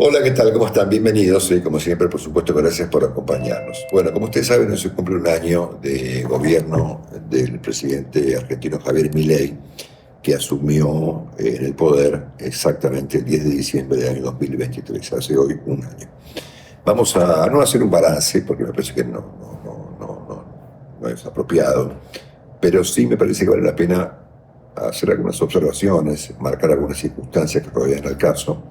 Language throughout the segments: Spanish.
Hola, ¿qué tal? ¿Cómo están? Bienvenidos. Como siempre, por supuesto, gracias por acompañarnos. Bueno, como ustedes saben, hoy se cumple un año de gobierno del presidente argentino Javier Milei, que asumió en el poder exactamente el 10 de diciembre del año 2023, hace hoy un año. Vamos a no hacer un balance, porque me parece que no es apropiado, pero sí me parece que vale la pena hacer algunas observaciones, marcar algunas circunstancias que rodean el caso,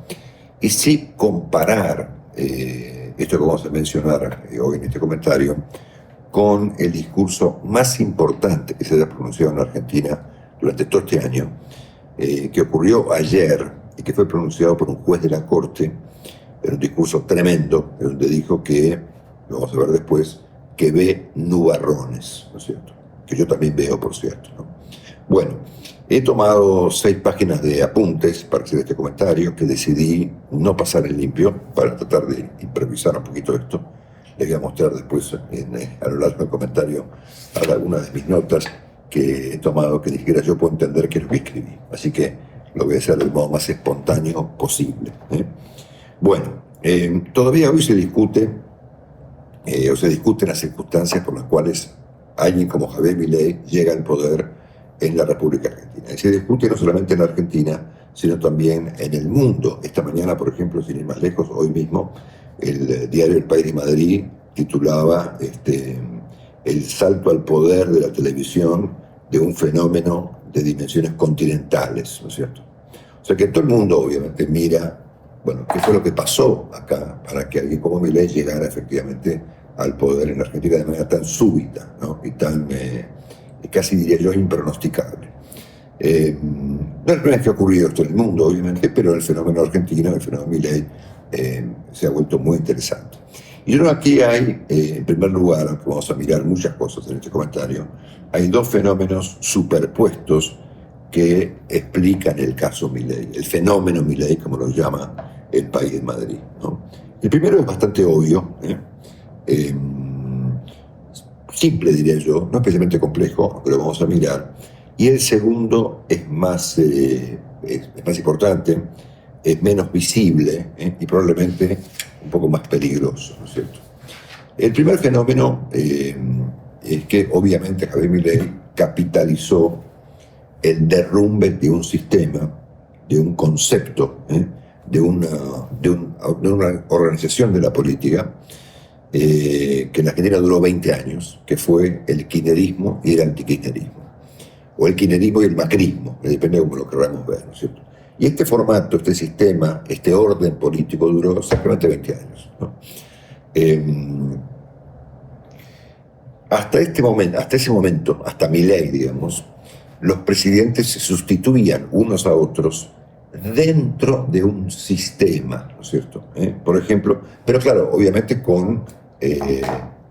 y sí comparar esto que vamos a mencionar hoy en este comentario con el discurso más importante que se haya pronunciado en la Argentina durante todo este año, que ocurrió ayer y que fue pronunciado por un juez de la Corte. Era un discurso tremendo, donde dijo que, lo vamos a ver después, que ve nubarrones, ¿no es cierto? Que yo también veo, por cierto, ¿no? Bueno, he tomado 6 páginas de apuntes para hacer este comentario, que decidí no pasar en limpio para tratar de improvisar un poquito esto. Les voy a mostrar después a lo largo del comentario algunas de mis notas que he tomado, que ni siquiera yo puedo entender qué es lo que escribí. Así que lo voy a hacer del modo más espontáneo posible. Bueno, todavía hoy se discute o se discuten las circunstancias por las cuales alguien como Javier Milei llega al poder en la República Argentina. Y se discute no solamente en la Argentina, sino también en el mundo. Esta mañana, por ejemplo, sin ir más lejos, hoy mismo, el diario El País de Madrid titulaba el salto al poder de la televisión de un fenómeno de dimensiones continentales, ¿no es cierto? O sea que todo el mundo obviamente mira, bueno, qué fue lo que pasó acá para que alguien como Milei llegara efectivamente al poder en la Argentina de manera tan súbita, ¿no? Y tan, casi diría yo, impronosticable. No es la primera vez que ha ocurrido esto en el mundo, obviamente, pero el fenómeno argentino, el fenómeno Milei, se ha vuelto muy interesante. Y yo aquí hay, en primer lugar, aunque vamos a mirar muchas cosas en este comentario, hay 2 fenómenos superpuestos que explican el caso Milei, el fenómeno Milei, como lo llama El País de Madrid, ¿no? El primero es bastante obvio, simple diría yo, no especialmente complejo, aunque lo vamos a mirar. Y el segundo es más importante, es menos visible y probablemente un poco más peligroso, ¿no es cierto? El primer fenómeno es que obviamente Javier Milei capitalizó el derrumbe de un sistema, de un concepto, de una organización de la política que en la Argentina duró 20 años, que fue el kirchnerismo y el antikirchnerismo, o el kirchnerismo y el macrismo, depende de cómo lo queramos ver, ¿no es cierto? Y este formato, este sistema, este orden político duró exactamente 20 años, ¿no? Hasta ese momento, hasta Milei, digamos, los presidentes se sustituían unos a otros dentro de un sistema, ¿no es cierto? Por ejemplo, pero claro, obviamente con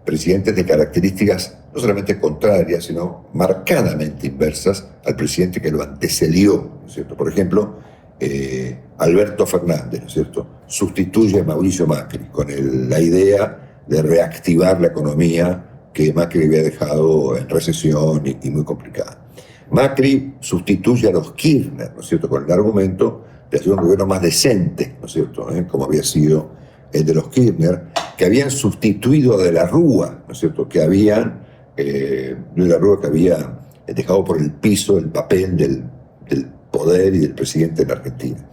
presidentes de características no solamente contrarias, sino marcadamente inversas al presidente que lo antecedió, ¿no es cierto? Por ejemplo, Alberto Fernández, ¿no es cierto?, sustituye a Mauricio Macri con la idea de reactivar la economía que Macri había dejado en recesión y muy complicada. Macri sustituye a los Kirchner, ¿no es cierto?, con el argumento de hacer un gobierno más decente, ¿no es cierto?, como había sido el de los Kirchner, que habían sustituido a De la Rúa, ¿no es cierto?, que habían, De la Rúa que había dejado por el piso el papel del poder y del presidente de la Argentina.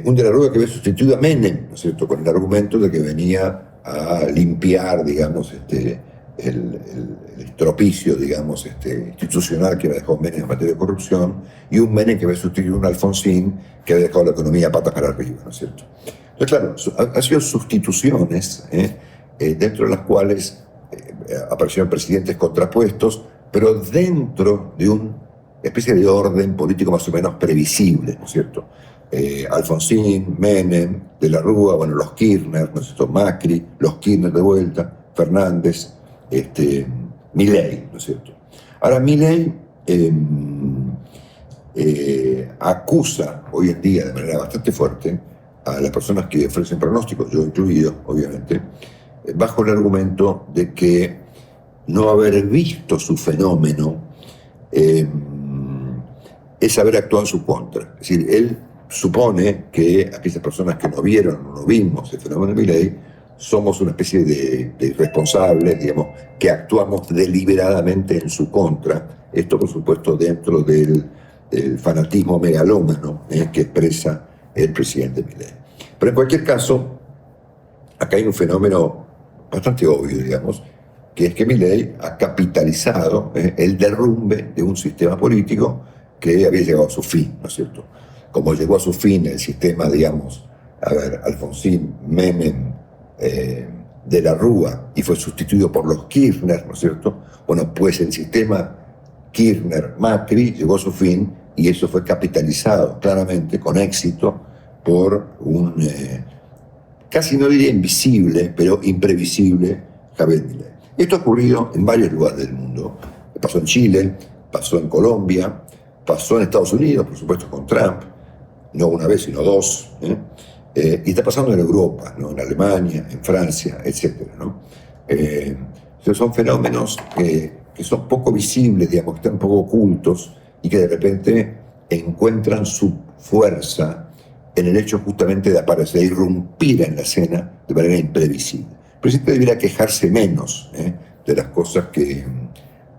Un De la Rúa que había sustituido a Menem, ¿no es cierto?, con el argumento de que venía a limpiar, digamos, el estropicio, digamos, institucional que había dejado Menem en materia de corrupción, y un Menem que había sustituido a un Alfonsín que había dejado la economía patas para arriba, ¿no es cierto? Entonces, claro, han sido sustituciones dentro de las cuales aparecieron presidentes contrapuestos, pero dentro de una especie de orden político más o menos previsible, ¿no es cierto? Alfonsín, Menem, De la Rúa, bueno, los Kirchner, ¿no es cierto?, Macri, los Kirchner de vuelta, Fernández, Milei, ¿no es cierto? Ahora, Milei acusa hoy en día de manera bastante fuerte a las personas que ofrecen pronósticos, yo incluido, obviamente, bajo el argumento de que no haber visto su fenómeno es haber actuado en su contra. Es decir, él supone que aquellas personas que no vieron o no vimos el fenómeno de Milei somos una especie de irresponsables, digamos, que actuamos deliberadamente en su contra. Esto, por supuesto, dentro del fanatismo megalómano que expresa el presidente Milei. Pero en cualquier caso, acá hay un fenómeno bastante obvio, digamos, que es que Milei ha capitalizado el derrumbe de un sistema político que había llegado a su fin, ¿no es cierto? Como llegó a su fin el sistema, digamos, Alfonsín, Menem, de la Rúa, y fue sustituido por los Kirchner, ¿no es cierto? Bueno, pues el sistema Kirchner-Macri llegó a su fin y eso fue capitalizado claramente, con éxito, por un, casi no diría invisible, pero imprevisible Javier Milei. Esto ha ocurrido en varios lugares del mundo. Pasó en Chile, pasó en Colombia, pasó en Estados Unidos, por supuesto, con Trump, no una vez, sino dos, y está pasando en Europa, ¿no? En Alemania, en Francia, etc., ¿no? Son fenómenos que son poco visibles, digamos, que están poco ocultos y que de repente encuentran su fuerza en el hecho justamente de aparecer, de irrumpir en la escena de manera imprevisible. El presidente debería quejarse menos de las cosas que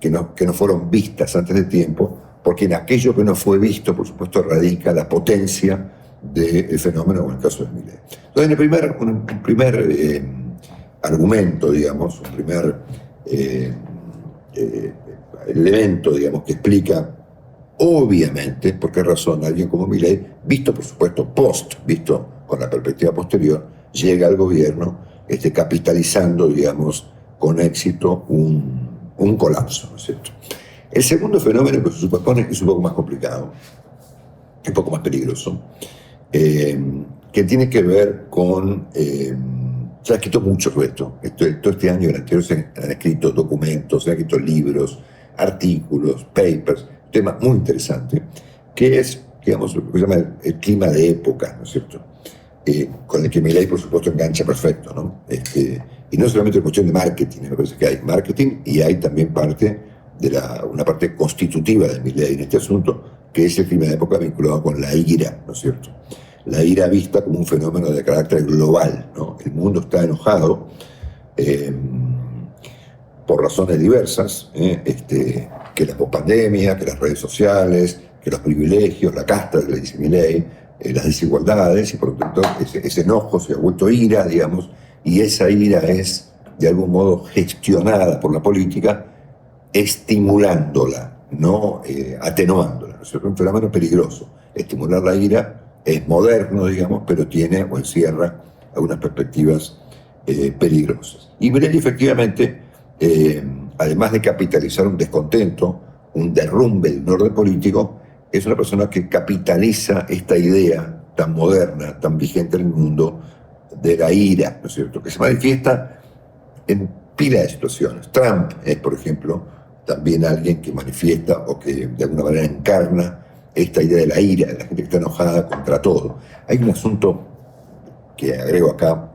no fueron vistas antes de tiempo, porque en aquello que no fue visto, por supuesto, radica la potencia del fenómeno, como en el caso de Milei. Entonces, un primer argumento, digamos, un primer elemento, digamos, que explica obviamente por qué razón alguien como Milei, visto por supuesto visto con la perspectiva posterior, llega al gobierno capitalizando, digamos, con éxito un colapso, ¿no es cierto? El segundo fenómeno que se supone es un poco más complicado, un poco más peligroso, que tiene que ver con... se ha escrito mucho sobre esto. Todo este año y el anterior se han escrito documentos, se han escrito libros, artículos, papers, un tema muy interesante, que es, digamos, lo que se llama el clima de época, ¿no es cierto? Con el que Milei, por supuesto, engancha perfecto, ¿no? Y no solamente es cuestión de marketing, me parece que hay marketing y hay también una parte constitutiva de Milei en este asunto, que es el clima de época vinculado con la ira, ¿no es cierto? La ira vista como un fenómeno de carácter global, ¿no? El mundo está enojado por razones diversas, que la pospandemia, que las redes sociales, que los privilegios, la casta, que le dice Milei, las desigualdades, y por lo tanto ese enojo se ha vuelto ira, digamos, y esa ira es de algún modo gestionada por la política, estimulándola, no atenuándola. Es un fenómeno peligroso. Estimular la ira es moderno, digamos, pero tiene o encierra algunas perspectivas peligrosas. Y Milei efectivamente, además de capitalizar un descontento, un derrumbe de un orden político, es una persona que capitaliza esta idea tan moderna, tan vigente en el mundo, de la ira, ¿no es cierto?, que se manifiesta en pila de situaciones. Trump es, por ejemplo, también alguien que manifiesta o que de alguna manera encarna esta idea de la ira, de la gente que está enojada contra todo. Hay un asunto que agrego acá,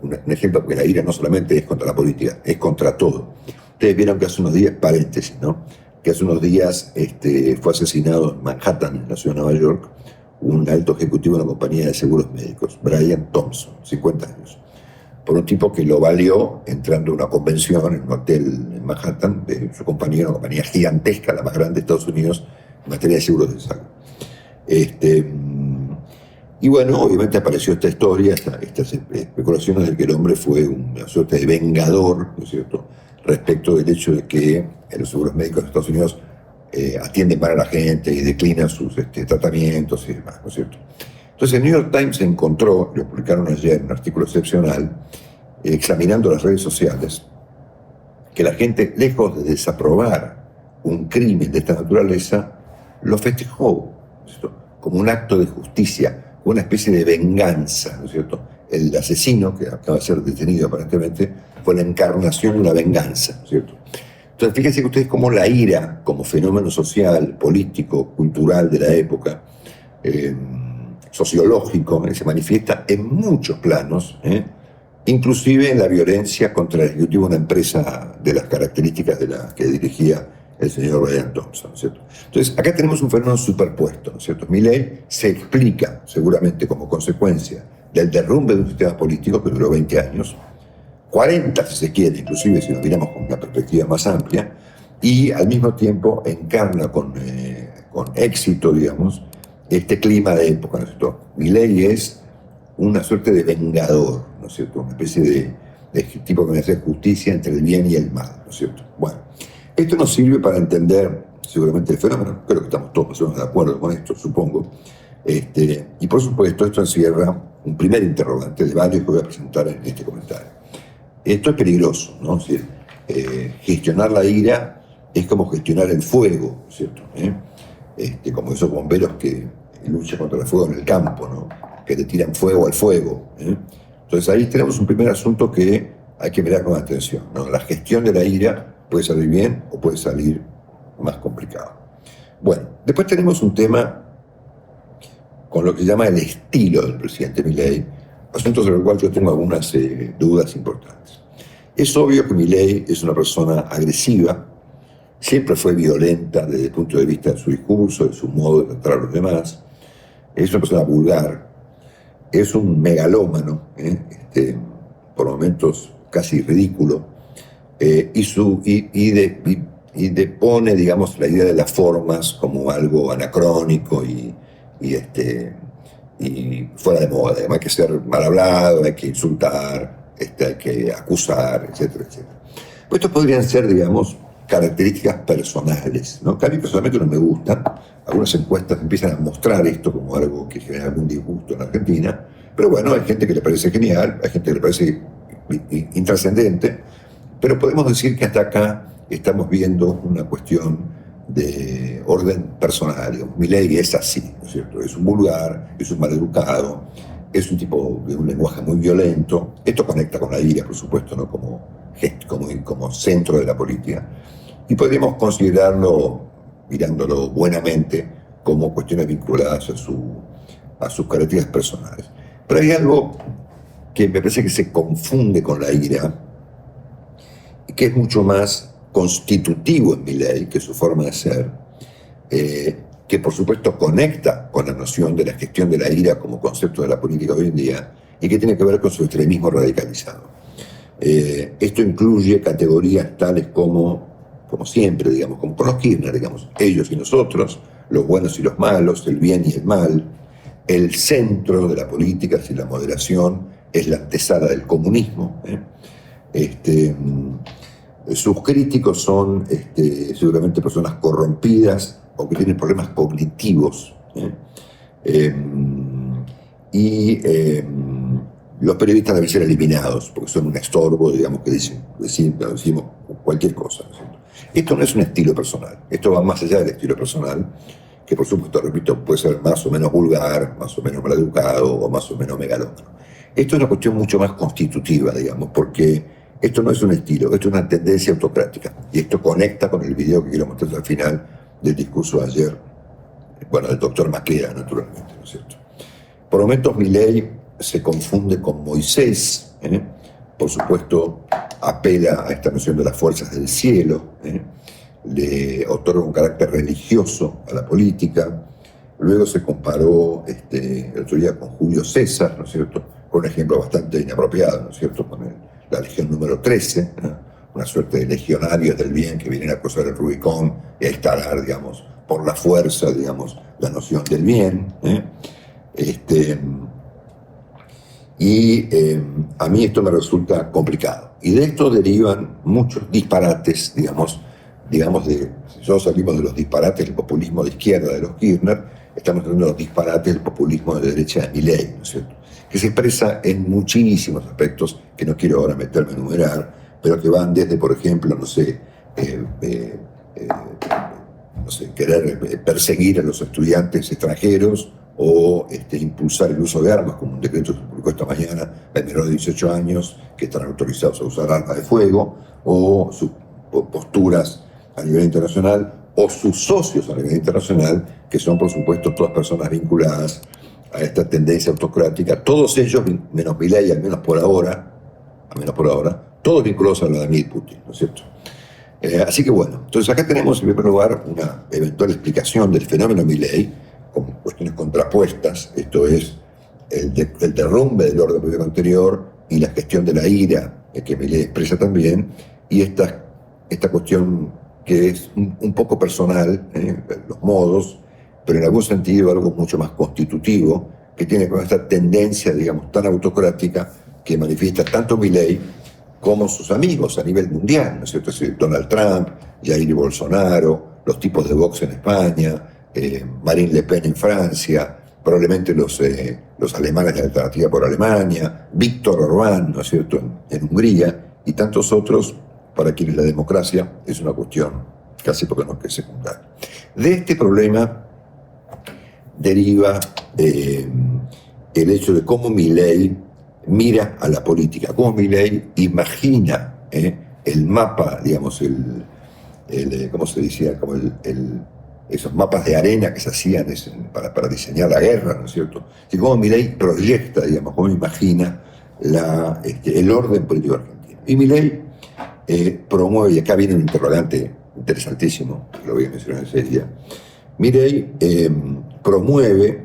un ejemplo, porque la ira no solamente es contra la política, es contra todo. Ustedes vieron que hace unos días, paréntesis, ¿no?, que hace unos días fue asesinado en Manhattan, en la ciudad de Nueva York, un alto ejecutivo de una compañía de seguros médicos, Brian Thompson, 50 años, por un tipo que lo valió entrando a una convención en un hotel en Manhattan de su compañía, una compañía gigantesca, la más grande de Estados Unidos, en materia de seguros de salud. Y bueno, obviamente apareció esta historia, estas especulaciones de que el hombre fue una suerte de vengador, ¿no es cierto?, respecto del hecho de que los seguros médicos de Estados Unidos atienden mal a la gente y declinan sus tratamientos y demás, ¿no es cierto? Entonces el New York Times encontró, lo publicaron ayer, un artículo excepcional, examinando las redes sociales, que la gente, lejos de desaprobar un crimen de esta naturaleza, lo festejó, ¿no es cierto?, como un acto de justicia, una especie de venganza, ¿no es cierto? El asesino, que acaba de ser detenido aparentemente, fue la encarnación de una venganza, ¿no es cierto? Entonces, fíjense que ustedes cómo la ira, como fenómeno social, político, cultural de la época, sociológico, se manifiesta en muchos planos, inclusive en la violencia contra el ejecutivo de una empresa de las características de la que dirigía el señor Brian Thompson, ¿no es cierto? Entonces, acá tenemos un fenómeno superpuesto, ¿no es cierto? Milei se explica, seguramente como consecuencia del derrumbe de un sistema político que duró 20 años, 40 si se quiere, inclusive si nos miramos con una perspectiva más amplia, y al mismo tiempo encarna con éxito, digamos, este clima de época, ¿no es cierto? Milei es una suerte de vengador, ¿no es cierto? Una especie de tipo que viene a hacer justicia entre el bien y el mal, ¿no es cierto? Bueno, esto nos sirve para entender seguramente el fenómeno, creo que estamos todos más o menos de acuerdo con esto, supongo, y por supuesto esto encierra un primer interrogante de varios que voy a presentar en este comentario. Esto es peligroso, ¿no? Es decir, gestionar la ira es como gestionar el fuego, ¿no es cierto? Como esos bomberos que luchan contra el fuego en el campo, ¿no? Que le tiran fuego al fuego. Entonces ahí tenemos un primer asunto que hay que mirar con atención, ¿no? La gestión de la ira puede salir bien o puede salir más complicado. Bueno, después tenemos un tema con lo que se llama el estilo del presidente Milei, asunto sobre el cual yo tengo algunas dudas importantes. Es obvio que Milei es una persona agresiva, siempre fue violenta desde el punto de vista de su discurso, de su modo de tratar a los demás, es una persona vulgar, es un megalómano, por momentos casi ridículo, y depone, digamos, la idea de las formas como algo anacrónico y fuera de moda. Además hay que ser mal hablado, hay que insultar, hay que acusar, etcétera, etcétera. Pues estos podrían ser, digamos, características personales, ¿no? Que a mí personalmente no me gustan. Algunas encuestas empiezan a mostrar esto como algo que genera algún disgusto en Argentina, pero bueno, hay gente que le parece genial, hay gente que le parece intrascendente, pero podemos decir que hasta acá estamos viendo una cuestión de orden personal. Milei es así, ¿no es cierto? Es un vulgar, es un maleducado, es un tipo de un lenguaje muy violento. Esto conecta con la ira, por supuesto, ¿no? como centro de la política. Y podríamos considerarlo, mirándolo buenamente, como cuestiones vinculadas a sus características personales. Pero hay algo que me parece que se confunde con la ira y que es mucho más constitutivo en Milei, que es su forma de ser, que por supuesto conecta con la noción de la gestión de la ira como concepto de la política hoy en día y que tiene que ver con su extremismo radicalizado. Esto incluye categorías tales como siempre, digamos, como con los Kirchner, digamos, ellos y nosotros, los buenos y los malos, el bien y el mal. El centro de la política, si la moderación es la antesala del comunismo. Sus críticos son seguramente personas corrompidas o que tienen problemas cognitivos. Los periodistas deben ser eliminados porque son un estorbo, digamos, que decimos cualquier cosa, ¿no? Esto no es un estilo personal, esto va más allá del estilo personal, que por supuesto, repito, puede ser más o menos vulgar, más o menos maleducado o más o menos megalómano. Esto es una cuestión mucho más constitutiva, digamos, porque esto no es un estilo, esto es una tendencia autocrática. Y esto conecta con el video que quiero mostrar al final del discurso de ayer, bueno, del doctor Maqueda, naturalmente, ¿no es cierto? Por momentos Milei se confunde con Moisés, por supuesto apela a esta noción de las fuerzas del cielo, le otorga un carácter religioso a la política. Luego se comparó el otro día con Julio César, ¿no es cierto? Con un ejemplo bastante inapropiado, ¿no es cierto? Con la Legión número 13, ¿no? Una suerte de legionarios del bien que vienen a cruzar el Rubicón y a instalar, digamos, por la fuerza, digamos, la noción del bien. A mí esto me resulta complicado. Y de esto derivan muchos disparates, digamos si nosotros salimos de los disparates del populismo de izquierda de los Kirchner, estamos hablando de los disparates del populismo de derecha de Milei, ¿no es cierto? Que se expresa en muchísimos aspectos que no quiero ahora meterme a enumerar, pero que van desde, por ejemplo, querer perseguir a los estudiantes extranjeros o impulsar el uso de armas, como un decreto que se publicó esta mañana, de menores de 18 años que están autorizados a usar armas de fuego, o sus posturas a nivel internacional, o sus socios a nivel internacional, que son por supuesto todas personas vinculadas a esta tendencia autocrática, todos ellos, menos Milei, al menos por ahora, todos vinculados a Vladimir Putin, ¿no es cierto? Así que bueno, entonces acá tenemos en primer lugar una eventual explicación del fenómeno Milei con cuestiones contrapuestas, esto es el derrumbe del orden político anterior y la gestión de la ira que Milei expresa también, y esta cuestión que es un poco personal, los modos, pero en algún sentido algo mucho más constitutivo, que tiene con esta tendencia, digamos, tan autocrática que manifiesta tanto Milei como sus amigos a nivel mundial, ¿no es cierto? Es decir, Donald Trump, Jair Bolsonaro, los tipos de Vox en España, Marine Le Pen en Francia, probablemente los alemanes de Alternativa por Alemania, Víctor Orbán, ¿no es cierto?, en Hungría, y tantos otros para quienes la democracia es una cuestión casi porque no es secundaria. De este problema deriva el hecho de cómo Milei mira a la política, cómo Milei imagina el mapa, digamos, ¿cómo se decía? Como esos mapas de arena que se hacían para diseñar la guerra, ¿no es cierto? Y cómo Milei proyecta, digamos, cómo imagina el orden político argentino. Y Milei promueve, y acá viene un interrogante interesantísimo, que lo voy a mencionar enseguida. Milei promueve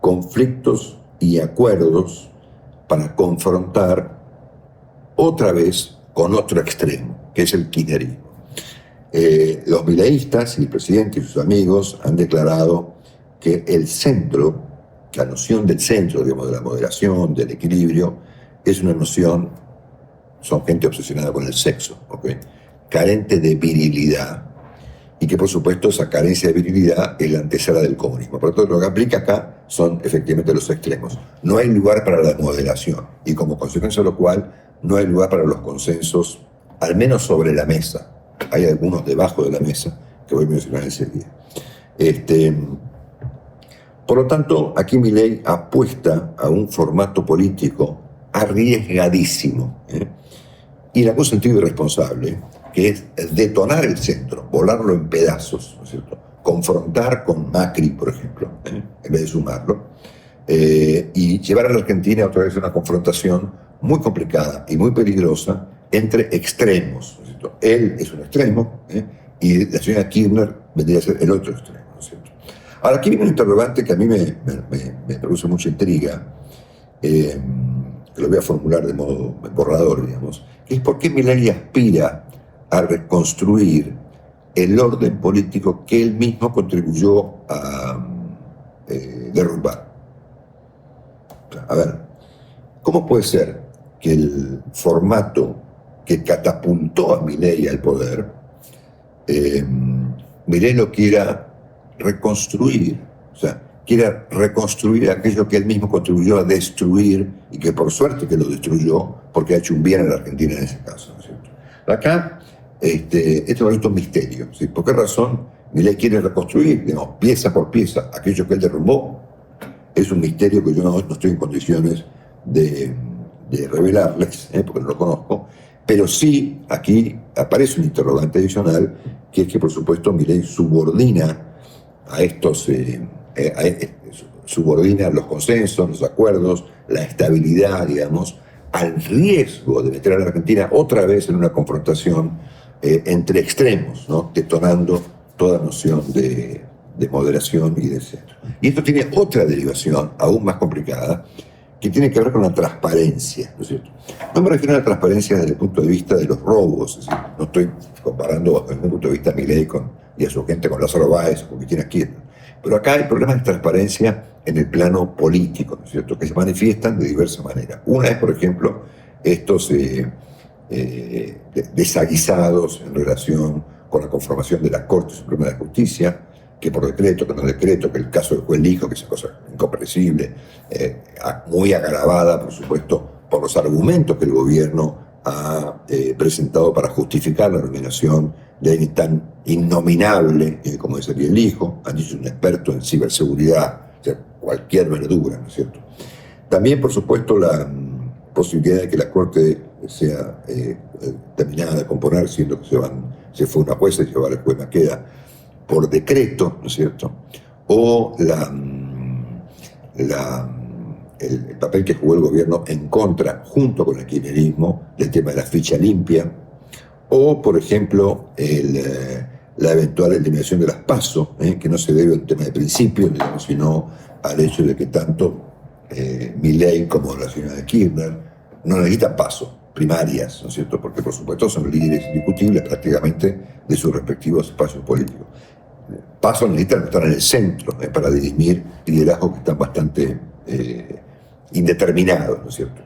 conflictos y acuerdos para confrontar otra vez con otro extremo, que es el kirchnerismo. Los mileístas y el presidente y sus amigos han declarado que el centro, la noción del centro, digamos, de la moderación, del equilibrio, es una noción, son gente obsesionada con el sexo, ¿okay?, carente de virilidad, y que por supuesto esa carencia de virilidad es la antesala del comunismo. Por lo tanto, lo que aplica acá son efectivamente los extremos. No hay lugar para la moderación, y como consecuencia de lo cual no hay lugar para los consensos, al menos sobre la mesa. Hay algunos debajo de la mesa que voy a mencionar enseguida. Por lo tanto, aquí Milei apuesta a un formato político arriesgadísimo, y en algún sentido irresponsable, que es detonar el centro, volarlo en pedazos, ¿no es cierto?, confrontar con Macri, por ejemplo, en vez de sumarlo, y llevar a la Argentina otra vez a una confrontación muy complicada y muy peligrosa entre extremos, ¿no es cierto? Él es un extremo, y la señora Kirchner vendría a ser el otro extremo, ¿no es cierto? Ahora, aquí viene un interrogante que a mí me produce mucha intriga, que lo voy a formular de modo borrador, digamos, que es por qué Milei aspira a reconstruir el orden político que él mismo contribuyó a derrumbar. A ver, ¿cómo puede ser que el formato que catapultó a Milei al poder, Milei lo quiera reconstruir? O sea, quiera reconstruir aquello que él mismo contribuyó a destruir, y que por suerte que lo destruyó, porque ha hecho un bien a la Argentina en ese caso, ¿no es cierto? Acá, esto es un misterio, ¿sí? ¿Por qué razón Milei quiere reconstruir, digamos, pieza por pieza aquello que él derrumbó? Es un misterio que yo no estoy en condiciones de revelarles, porque no lo conozco, pero sí aquí aparece un interrogante adicional, que es que por supuesto Milei subordina a estos, subordina los consensos, los acuerdos, la estabilidad, digamos, al riesgo de meter a la Argentina otra vez en una confrontación entre extremos, ¿no?, detonando toda noción de moderación y de centro. Y esto tiene otra derivación aún más complicada, que tiene que ver con la transparencia, ¿no es cierto? No me refiero a la transparencia desde el punto de vista de los robos, es decir, no estoy comparando desde el punto de vista a Milei y a su gente con Lázaro Báez o con Cristina Kirchner, pero acá hay problemas de transparencia en el plano político, ¿no es cierto?, que se manifiestan de diversas maneras. Una es, por ejemplo, estos desaguisados en relación con la conformación de la Corte Suprema de Justicia, que por decreto, que no decreto, que el caso del juez Lijo, que es una cosa incomprensible, muy agravada, por supuesto, por los argumentos que el gobierno ha presentado para justificar la nominación de alguien tan innominable como es el Lijo. Han dicho un experto en ciberseguridad, o sea, cualquier verdura, ¿no es cierto? También, por supuesto, la posibilidad de que la Corte sea terminada de componer, siendo que se fue una jueza y se va el juez Maqueda por decreto, ¿no es cierto? O el papel que jugó el gobierno en contra, junto con el kirchnerismo, del tema de la ficha limpia, o, por ejemplo, la eventual eliminación de las PASO, que no se debe a un tema de principio, digamos, sino al hecho de que tanto Milei como la señora Kirchner no necesitan PASO primarias, ¿no es cierto? Porque, por supuesto, son líderes indiscutibles prácticamente de sus respectivos espacios políticos. PASO necesitan estar en el centro para dirimir liderazgos que están bastante indeterminados, ¿no es cierto?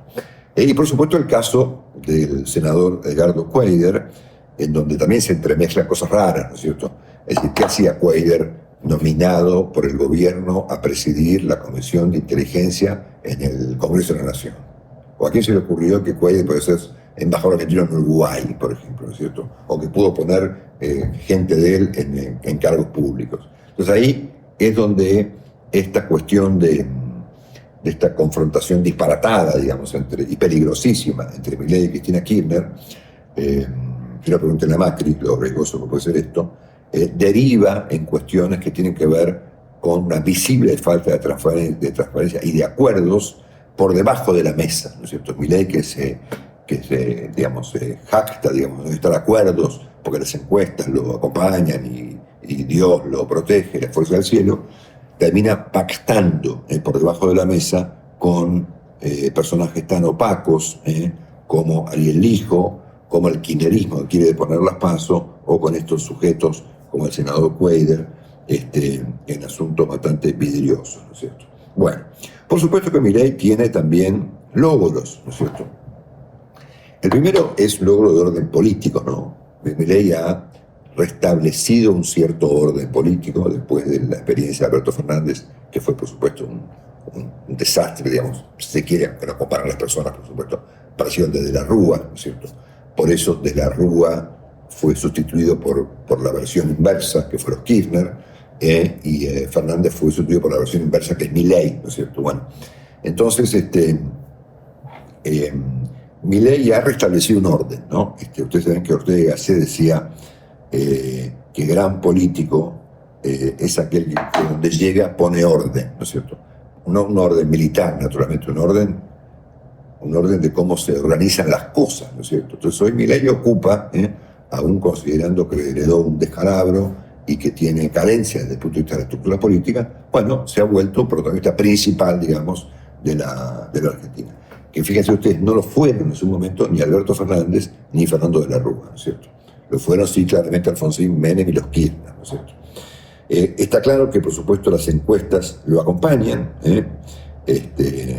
Y por supuesto el caso del senador Edgardo Cuéllar, en donde también se entremezclan cosas raras, ¿no es cierto? Es decir, ¿qué hacía Cuéllar nominado por el gobierno a presidir la Comisión de Inteligencia en el Congreso de la Nación? ¿O a quién se le ocurrió que Cuéllar puede ser embajador argentino en Uruguay, por ejemplo, ¿no es cierto? O que pudo poner gente de él en cargos públicos. Entonces ahí es donde esta cuestión de esta confrontación disparatada, digamos, y peligrosísima entre Milei y Cristina Kirchner, si no pregunten a Macri lo riesgoso que puede ser esto, deriva en cuestiones que tienen que ver con una visible falta de transparencia y de acuerdos por debajo de la mesa, ¿no es cierto? Milei que se jacta, digamos, de estar de acuerdos porque las encuestas lo acompañan y Dios lo protege, la fuerza del cielo, termina pactando por debajo de la mesa con personajes tan opacos como Ariel Lijo, como el kirchnerismo que quiere deponer las PASO, o con estos sujetos como el senador Cuéllar, en asuntos bastante vidriosos, ¿no es cierto? Bueno, por supuesto que Milei tiene también logros, ¿no es cierto? El primero es logro de orden político, ¿no? Milei ha restablecido un cierto orden político después de la experiencia de Alberto Fernández, que fue, por supuesto, un desastre, digamos, si se quiere, que no comparan las personas, por supuesto, parecieron de la Rúa, ¿no es cierto? Por eso de la Rúa fue sustituido por la versión inversa, que fue los Kirchner, y Fernández fue sustituido por la versión inversa, que es Milei, ¿no es cierto? Bueno, entonces, Milei ha restablecido un orden, ¿no? Ustedes saben que Ortega y Gasset decía que gran político es aquel que donde llega pone orden, ¿no es cierto? No un orden militar, naturalmente, un orden de cómo se organizan las cosas, ¿no es cierto? Entonces hoy Milei ocupa, aún considerando que heredó un descalabro y que tiene carencias desde el punto de vista de la estructura política, bueno, se ha vuelto un protagonista principal, digamos, de la Argentina. Que fíjense ustedes, no lo fueron en su momento ni Alberto Fernández ni Fernando de la Rúa, ¿no es cierto? Lo fueron sí claramente Alfonsín Menem y los Kirchner, ¿no es cierto? Está claro que por supuesto las encuestas lo acompañan,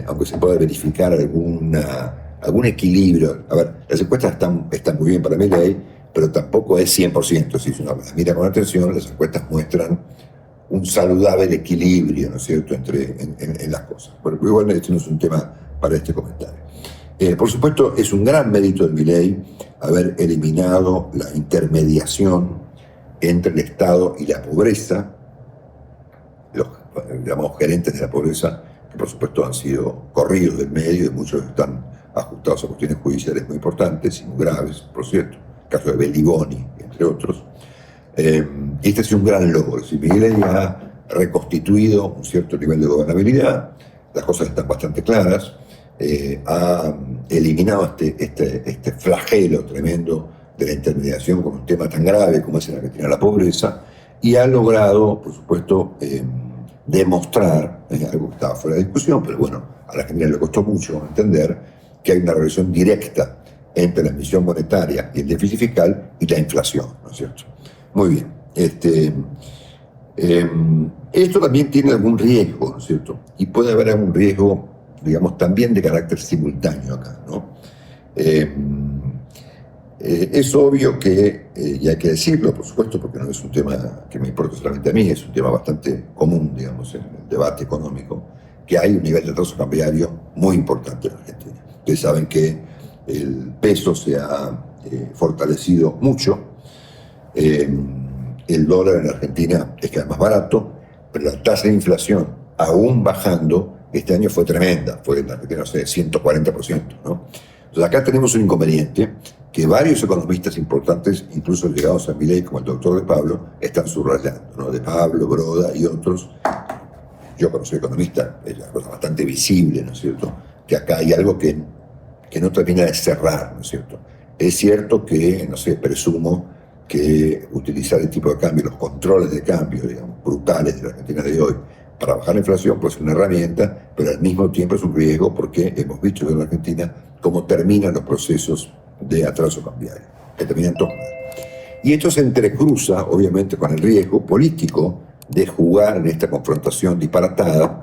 aunque se pueda verificar algún equilibrio. A ver, las encuestas están muy bien para Milei, pero tampoco es 100%. Si uno las mira con atención, las encuestas muestran un saludable equilibrio, ¿no es cierto?, en las cosas. Pero igual este no es un tema para este comentario. Por supuesto, es un gran mérito de Milei haber eliminado la intermediación entre el Estado y la pobreza, los, digamos, gerentes de la pobreza, que por supuesto han sido corridos del medio y muchos están ajustados a cuestiones judiciales muy importantes y muy graves, por cierto, el caso de Beliboni, entre otros. Este ha sido un gran logro. Si Milei ha reconstituido un cierto nivel de gobernabilidad, las cosas están bastante claras, ha eliminado este flagelo tremendo de la intermediación con un tema tan grave como es en Argentina la pobreza, y ha logrado, por supuesto, demostrar, algo que estaba fuera de discusión, pero bueno, a la Argentina le costó mucho entender que hay una relación directa entre la emisión monetaria y el déficit fiscal y la inflación, ¿no es cierto? Muy bien. Esto también tiene algún riesgo, ¿no es cierto? Y puede haber algún riesgo, digamos, también de carácter simultáneo acá, ¿no? Es obvio que, y hay que decirlo, por supuesto, porque no es un tema que me importa solamente a mí, es un tema bastante común, digamos, en el debate económico, que hay un nivel de atraso cambiario muy importante en Argentina. Ustedes saben que el peso se ha fortalecido mucho, el dólar en Argentina es cada vez más barato, pero la tasa de inflación, aún bajando, este año fue tremenda, fue en Argentina, no sé, 140%, ¿no? Entonces acá tenemos un inconveniente que varios economistas importantes, incluso llegados a Milei, como el doctor De Pablo, están subrayando, ¿no? De Pablo, Broda y otros. Yo, como soy economista, es una cosa bastante visible, ¿no es cierto?, que acá hay algo que no termina de cerrar, ¿no es cierto?, Es cierto que, no sé, presumo que utilizar el tipo de cambio, los controles de cambio, digamos, brutales de la Argentina de hoy, para bajar la inflación, pues es una herramienta, pero al mismo tiempo es un riesgo porque hemos visto en la Argentina cómo terminan los procesos de atraso cambiario, que terminan todos mal. Y esto se entrecruza, obviamente, con el riesgo político de jugar en esta confrontación disparatada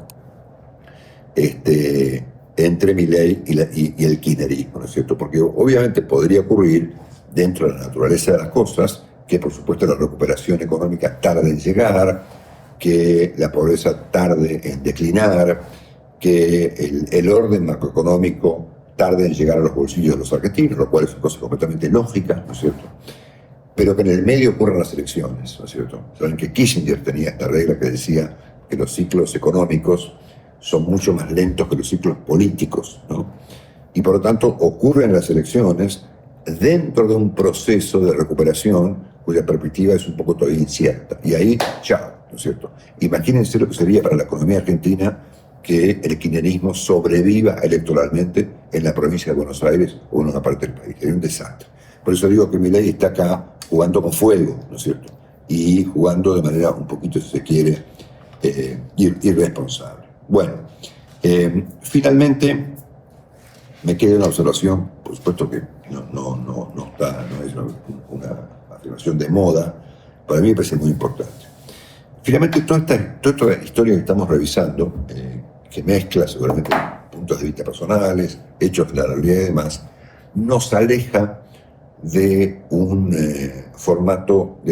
entre Milei y el kirchnerismo, ¿no es cierto? Porque obviamente podría ocurrir, dentro de la naturaleza de las cosas, que por supuesto la recuperación económica tarde en llegar, que la pobreza tarde en declinar, que el orden macroeconómico tarde en llegar a los bolsillos de los argentinos, lo cual es una cosa completamente lógica, ¿no es cierto? Pero que en el medio ocurran las elecciones, ¿no es cierto? Saben que Kissinger tenía esta regla que decía que los ciclos económicos son mucho más lentos que los ciclos políticos, ¿no? Y por lo tanto ocurren las elecciones dentro de un proceso de recuperación cuya perspectiva es un poco todavía incierta. Y ahí, chao, ¿no es cierto? Imagínense lo que sería para la economía argentina que el kirchnerismo sobreviva electoralmente en la provincia de Buenos Aires o en una parte del país. Sería un desastre. Por eso digo que Milei está acá jugando con fuego, ¿no es cierto? Y jugando de manera un poquito, si se quiere, irresponsable. Bueno, finalmente me queda una observación, por supuesto que no es una afirmación de moda, para mí me parece muy importante. Finalmente, toda esta historia que estamos revisando, que mezcla seguramente puntos de vista personales, hechos de la realidad y demás, nos aleja de del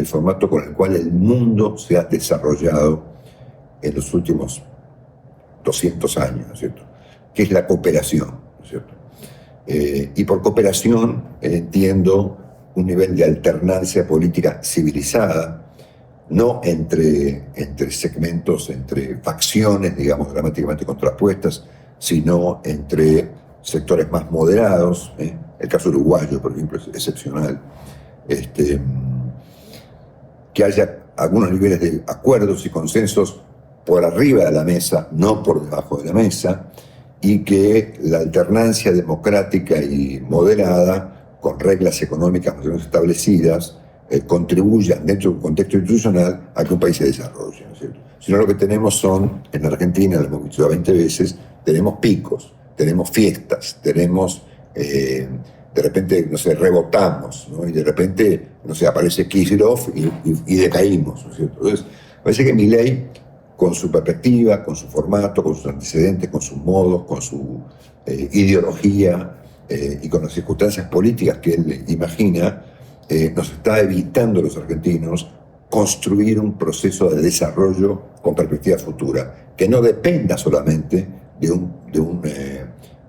formato con el cual el mundo se ha desarrollado en los últimos 200 años, ¿no es cierto? Que es la cooperación, ¿no es cierto? Y por cooperación entiendo un nivel de alternancia política civilizada, no entre segmentos, entre facciones, digamos, dramáticamente contrapuestas, sino entre sectores más moderados. El caso uruguayo, por ejemplo, es excepcional. Que haya algunos niveles de acuerdos y consensos por arriba de la mesa, no por debajo de la mesa, y que la alternancia democrática y moderada, con reglas económicas más o menos establecidas, contribuyan dentro de un contexto institucional a que un país se desarrolle, ¿no es cierto? Si no, lo que tenemos son, en Argentina, lo hemos visto 20 veces, tenemos picos, tenemos fiestas, tenemos, de repente, no sé, rebotamos, ¿no? Y de repente, no sé, aparece Kicillof y decaímos, ¿no es cierto? Entonces, parece que Milei, con su perspectiva, con su formato, con sus antecedentes, con sus modos, con su ideología y con las circunstancias políticas que él imagina, nos está evitando a los argentinos construir un proceso de desarrollo con perspectiva futura, que no dependa solamente de un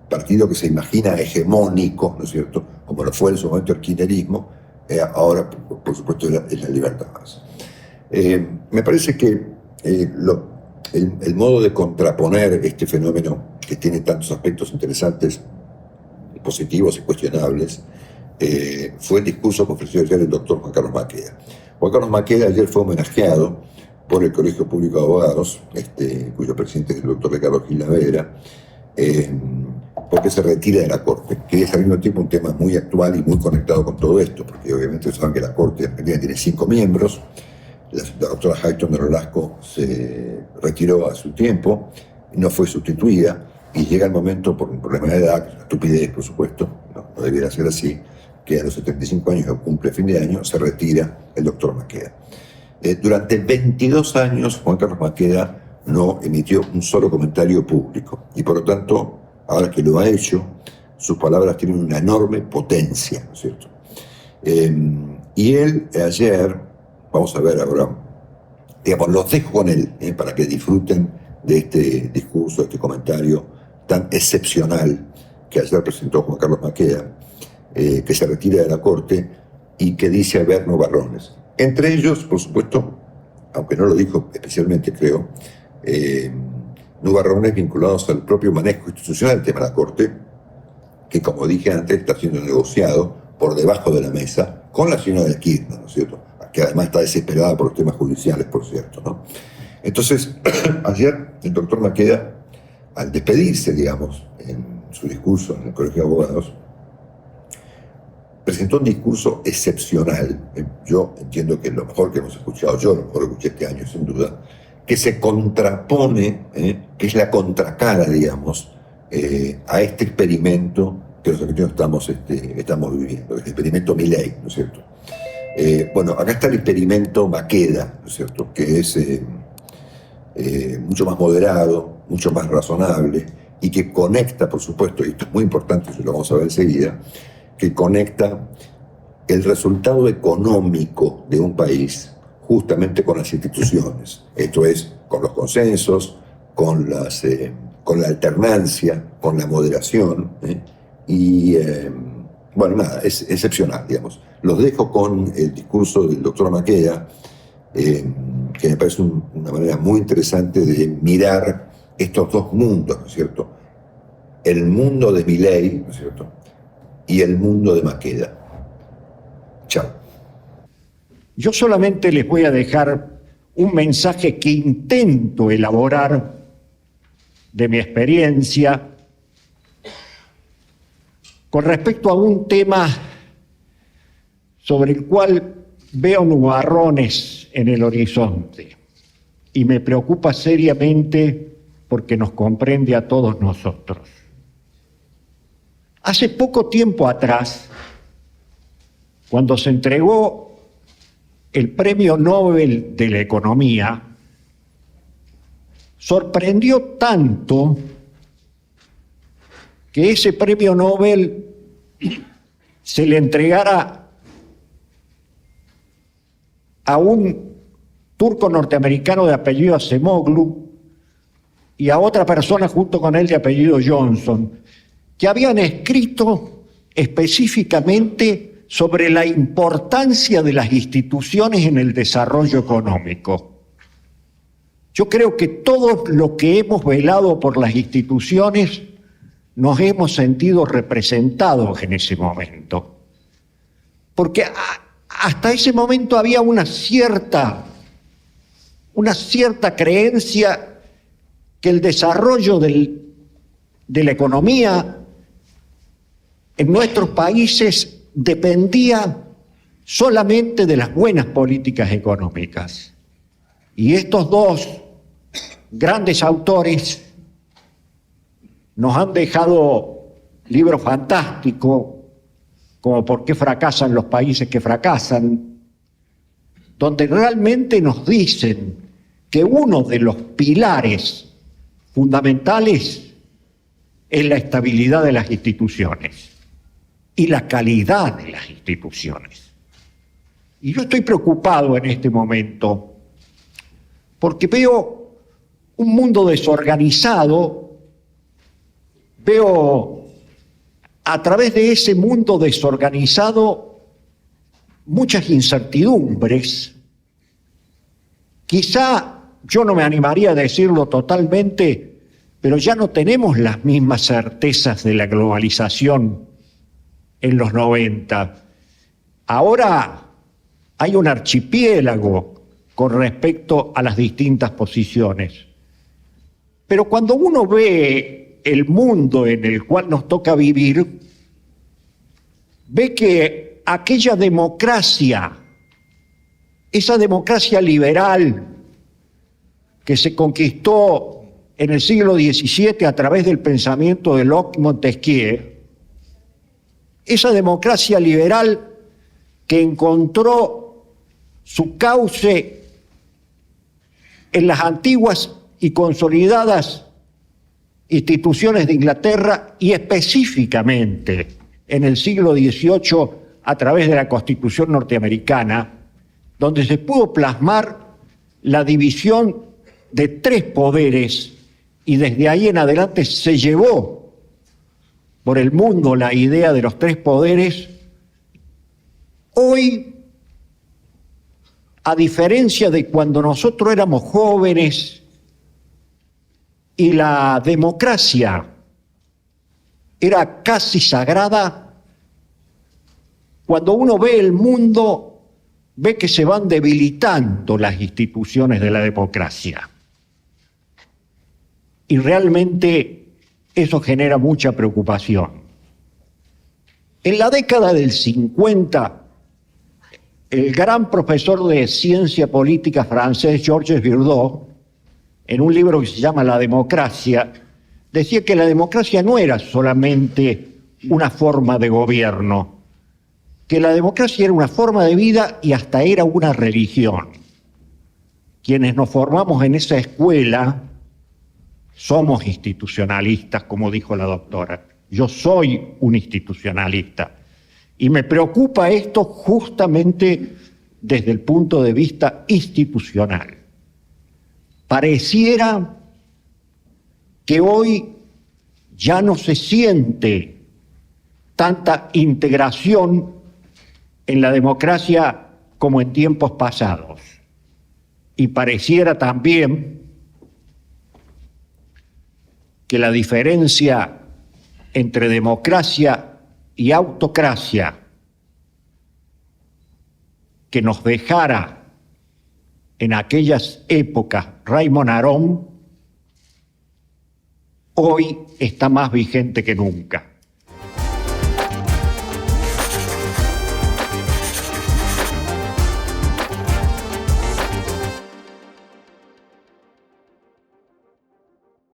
partido que se imagina hegemónico, ¿no es cierto?, como lo fue en su momento el kirchnerismo, ahora, por supuesto, es la libertad más. Me parece que el modo de contraponer este fenómeno, que tiene tantos aspectos interesantes, positivos y cuestionables, fue el discurso que ofreció ayer el doctor Juan Carlos Maqueda. Juan Carlos Maqueda ayer fue homenajeado por el Colegio Público de Abogados, cuyo presidente es el doctor Ricardo Gil Navera, porque se retira de la Corte, que es al mismo tiempo un tema muy actual y muy conectado con todo esto, porque obviamente saben que la Corte argentina tiene 5 miembros. La doctora Hayton de Nolasco se retiró a su tiempo, no fue sustituida, y llega el momento, por un problema de edad, que es una estupidez, por supuesto, no debiera ser así, que a los 75 años, que cumple fin de año, se retira el doctor Maqueda. Durante 22 años, Juan Carlos Maqueda no emitió un solo comentario público, y por lo tanto, ahora que lo ha hecho, sus palabras tienen una enorme potencia, ¿no es cierto? Y él ayer, vamos a ver ahora, digamos, los dejo con él, para que disfruten de este discurso, de este comentario tan excepcional que ayer presentó Juan Carlos Maqueda, que se retira de la Corte y que dice haber nubarrones. Entre ellos, por supuesto, aunque no lo dijo especialmente, creo, nubarrones vinculados al propio manejo institucional del tema de la Corte, que, como dije antes, está siendo negociado por debajo de la mesa con la señora de Kirchner, ¿no es cierto?, que además está desesperada por los temas judiciales, por cierto, ¿no? Entonces, ayer el doctor Maqueda, al despedirse, digamos, en su discurso en el Colegio de Abogados, presentó un discurso excepcional. Yo entiendo que es lo mejor que hemos escuchado, yo lo mejor que escuché este año, sin duda, que se contrapone, que es la contracara, digamos, a este experimento que los argentinos estamos viviendo, el experimento Milei, ¿no es cierto? Bueno, acá está el experimento Maqueda, ¿no es cierto?, que es mucho más moderado, mucho más razonable, y que conecta, por supuesto, y esto es muy importante, eso lo vamos a ver enseguida, que conecta el resultado económico de un país justamente con las instituciones, esto es, con los consensos, con la alternancia, con la moderación, y bueno, nada, es excepcional, digamos. Los dejo con el discurso del doctor Maqueda, que me parece una manera muy interesante de mirar estos dos mundos, ¿no es cierto? El mundo de Milei, ¿no es cierto?, y el mundo de Maqueda. Chao. Yo solamente les voy a dejar un mensaje que intento elaborar de mi experiencia con respecto a un tema sobre el cual veo nubarrones en el horizonte y me preocupa seriamente porque nos comprende a todos nosotros. Hace poco tiempo atrás, cuando se entregó el Premio Nobel de la Economía, sorprendió tanto que ese Premio Nobel se le entregara a un turco norteamericano de apellido Acemoglu y a otra persona junto con él de apellido Johnson, que habían escrito específicamente sobre la importancia de las instituciones en el desarrollo económico. Yo creo que todos los que hemos velado por las instituciones nos hemos sentido representados en ese momento, porque hasta ese momento había una cierta creencia que el desarrollo de la economía en nuestros países dependía solamente de las buenas políticas económicas. Y estos dos grandes autores nos han dejado libros fantásticos, como ¿Por qué fracasan los países que fracasan?, donde realmente nos dicen que uno de los pilares fundamentales es la estabilidad de las instituciones y la calidad de las instituciones. Y yo estoy preocupado en este momento porque veo un mundo desorganizado, veo a través de ese mundo desorganizado muchas incertidumbres. Quizá yo no me animaría a decirlo totalmente, pero ya no tenemos las mismas certezas de la globalización en los 90. Ahora hay un archipiélago con respecto a las distintas posiciones. Pero cuando uno ve el mundo en el cual nos toca vivir, ve que aquella democracia, esa democracia liberal que se conquistó en el siglo XVII a través del pensamiento de Locke y Montesquieu, esa democracia liberal que encontró su cauce en las antiguas y consolidadas instituciones de Inglaterra y específicamente en el siglo XVIII a través de la Constitución norteamericana, donde se pudo plasmar la división de 3 poderes y desde ahí en adelante se llevó por el mundo la idea de los 3 poderes. Hoy, a diferencia de cuando nosotros éramos jóvenes y la democracia era casi sagrada, cuando uno ve el mundo, ve que se van debilitando las instituciones de la democracia. Y realmente eso genera mucha preocupación. En la década del 50, el gran profesor de ciencia política francés Georges Bidault, en un libro que se llama La democracia, decía que la democracia no era solamente una forma de gobierno, que la democracia era una forma de vida y hasta era una religión. Quienes nos formamos en esa escuela somos institucionalistas, como dijo la doctora. Yo soy un institucionalista y me preocupa esto justamente desde el punto de vista institucional. Pareciera que hoy ya no se siente tanta integración en la democracia como en tiempos pasados. Y pareciera también que la diferencia entre democracia y autocracia que nos dejara en aquellas épocas Raymond Aron, hoy está más vigente que nunca.